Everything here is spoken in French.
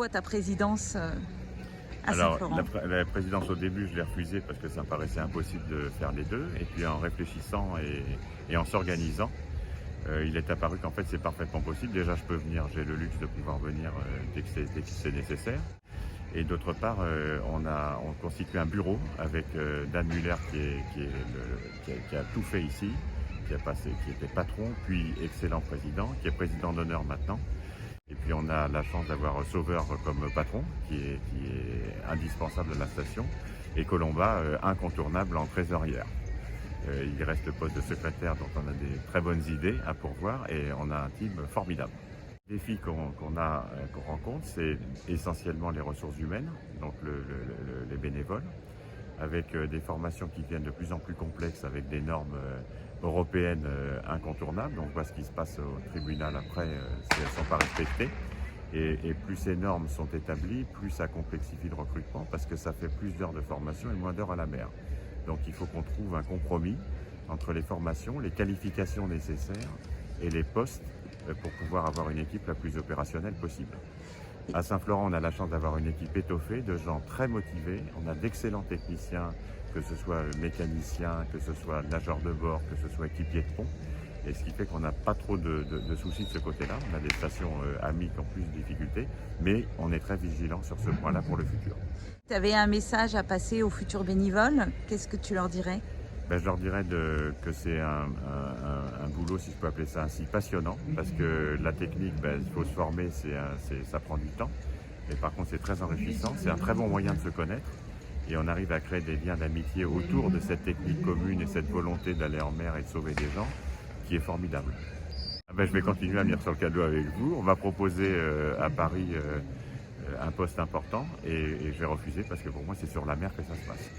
toi ta présidence à Alors, Saint-Florent? la présidence au début, je l'ai refusée parce que ça me paraissait impossible de faire les deux. Et puis en réfléchissant et en s'organisant, il est apparu qu'en fait c'est parfaitement possible. Déjà, je peux venir, j'ai le luxe de pouvoir venir dès que c'est nécessaire. Et d'autre part, on constitue un bureau avec Dan Muller qui a tout fait ici, qui était patron, puis excellent président, qui est président d'honneur maintenant. Et puis on a la chance d'avoir Sauveur comme patron, qui est indispensable à la station, et Colomba, incontournable en trésorière. Il reste le poste de secrétaire dont on a des très bonnes idées à pourvoir et on a un team formidable. Les défis qu'on rencontre, c'est essentiellement les ressources humaines, donc les bénévoles, avec des formations qui deviennent de plus en plus complexes, avec des normes européennes incontournables. Donc on voit ce qui se passe au tribunal après si elles ne sont pas respectées. Et plus ces normes sont établies, plus ça complexifie le recrutement parce que ça fait plus d'heures de formation et moins d'heures à la mer. Donc il faut qu'on trouve un compromis entre les formations, les qualifications nécessaires et les postes pour pouvoir avoir une équipe la plus opérationnelle possible. À Saint-Florent, on a la chance d'avoir une équipe étoffée de gens très motivés. On a d'excellents techniciens, que ce soit mécaniciens, que ce soit nageurs de bord, que ce soit équipiers de pont. Et ce qui fait qu'on n'a pas trop de soucis de ce côté-là. On a des stations amies qui ont plus de difficultés, mais on est très vigilant sur ce point-là pour le futur. Tu avais un message à passer aux futurs bénévoles, qu'est-ce que tu leur dirais? Je leur dirais que c'est un boulot, si je peux appeler ça ainsi, passionnant, parce que la technique, il faut se former, ça prend du temps. Mais par contre, c'est très enrichissant, c'est un très bon moyen de se connaître. Et on arrive à créer des liens d'amitié autour de cette technique commune et cette volonté d'aller en mer et de sauver des gens, qui est formidable. Je vais continuer à venir sur le cadeau avec vous. On m'a proposé à Paris un poste important et je vais refuser parce que pour moi, c'est sur la mer que ça se passe.